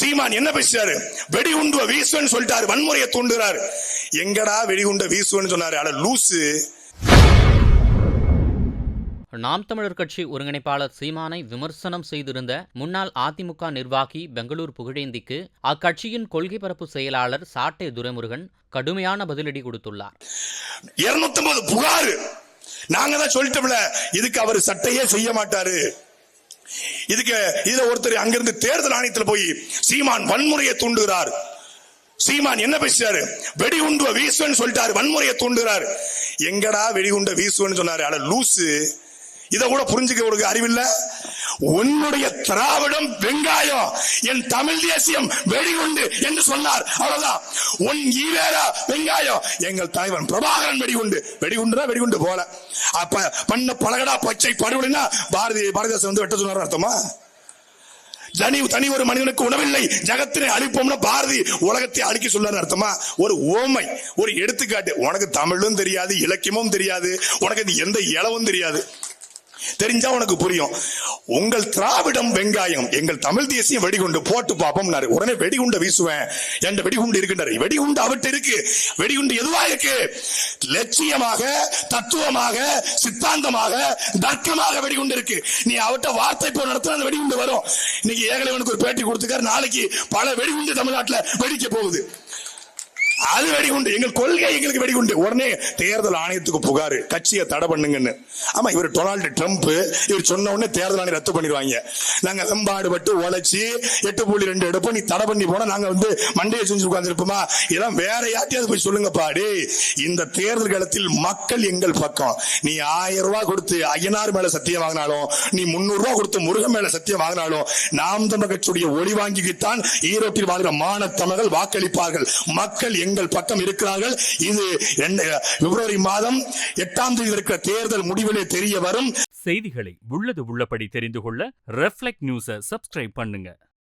சீமான் என்ன பேசுறாரு? வெடிகுண்டு வீசுன்னு சொல்லிட்டாரு, வன்முறையை தூண்டுறாரு. எங்கடா வெடிகுண்ட வீசுன்னு சொன்னாரு? அட லூசு. நாம் தமிழர் கட்சி ஒருங்கிணைப்பாளர் சீமானை விமர்சனம் செய்திருந்த முன்னாள் அதிமுக நிர்வாகி பெங்களூர் புகழேந்திக்கு அக்கட்சியின் கொள்கை பரப்பு செயலாளர் சாட்டை துரைமுருகன் கடுமையான பதிலடி கொடுத்துள்ளார். 250 புகார் நாங்க தான் சொல்லிட்டோம்ல, இதுக்கு அவர் சட்டையே செய்ய மாட்டாரு. இதுல ஒருத்தர் அங்கிருந்து தேர்தல் ஆணையத்தில் போய் சீமான் வன்முறையை தூண்டுகிறார். சீமான் என்ன பேசுறாரு? வெடிகுண்டு வீசுன்னு சொல்லிட்டாரு, வன்முறையை தூண்டுகிறார். எங்கடா வெடிகுண்ட வீசுன்னு சொன்னாரு? அட லூசு. இத கூட புரிஞ்சுக்க ஒரு அறிவில்ல. உன்னுடைய திராவிடம் வெங்காயம், என் தமிழ் தேசியம் வெடிகுண்டு என்று சொன்னார். அவ்வளவுதான். உன் ஈவேரா வெங்காயம், எங்கள் தலைவன் பிரபாகரன் வெடிகுண்டு. வெடிகுண்டுனா வெடிகுண்டு போல. அப்ப பண்ண பழகடா பச்சை படுகொலைன்னா பாரதிதாசன் வந்து வெட்ட சொன்னார் அர்த்தமா? தனி ஒரு மனிதனுக்கு உணவில்லை, ஜகத்தினை அழிப்போம்னா பாரதி உலகத்தை அழிக்க சொல்லாரு அர்த்தமா? ஒரு ஓமை, ஒரு எடுத்துக்காட்டு. உனக்கு தமிழும் தெரியாது, இலக்கியமும் தெரியாது, உனக்கு எந்த இளவும் தெரியாது. தெரிஞ்சா உனக்கு புரியும். உங்கள் திராவிடம் வெங்காயம், எங்கள் தமிழ் தேசியம் வெடிகுண்டு போட்டு பாப்போம். உடனே வெடிகுண்ட வீசுவேன். என்ற வெடிகுண்டு இருக்கின்றார். வெடிகுண்டு அவர்கிட்ட இருக்கு. வெடிகுண்டு எதுவா இருக்கு? லட்சியமாக, தத்துவமாக, சித்தாந்தமாக, தர்க்கமாக வெடிகுண்டு இருக்கு. நீ அவர்கிட்ட வார்த்தை போர் நடத்தினா அந்த வெடிகுண்டு வரும். இன்னைக்கு ஏகலைவனுக்கு ஒரு பேட்டி கொடுத்துக்காரு, நாளைக்கு பல வெடிகுண்டு தமிழ்நாட்டில் வெடிக்க போகுது. அது வெடிகுண்டு. எங்கள் கொள்கை எங்களுக்கு வெடிகுண்டு. உடனே தேர்தல் ஆணையத்துக்கு புகாரு, கட்சியை தடை பண்ணுங்கன்னு. ஆமா, இவர் டொனால்டு ட்ரம்ப், இவர் சொன்ன உடனே தேர்தல் ஆணையம் ரத்து பண்ணிடுவாங்க. நாங்க எம்பாடுபட்டு உழைச்சி 8.2 எடுப்போம், நீ தடை பண்ணி போனா நாங்க வந்து மண்டையை செஞ்சு உட்கார்ந்துருப்போமா? இதெல்லாம் வேற யார்ட்டையாவது போய் சொல்லுங்க பாடி. இந்த தேர்தல் காலத்தில் மக்கள் எங்கள் பக்கம். நீ 1000 ரூபாய் கொடுத்து ஐயனார் மேல சத்தியம் வாங்கினாலும், நீ 300 ரூபாய் கொடுத்து முருகன் மேல சத்தியம் வாங்கினாலும், நாம் தமிழர் கட்சியுடைய ஒளி வாங்கித்தான் ஈரோட்டில் வாழ்கிற மான தமிழர்கள் வாக்களிப்பார்கள். மக்கள் எங்கள் பக்கம் இருக்கிறார்கள். இது பிப்ரவரி மாதம் 8ஆம் தேதி இருக்கிற தேர்தல் முடிவிலே தெரிய வரும். செய்திகளை உள்ளது உள்ளபடி தெரிந்து கொள்ள ரெஃப்ளெக்ட் நியூஸை சப்ஸ்கிரைப் பண்ணுங்க.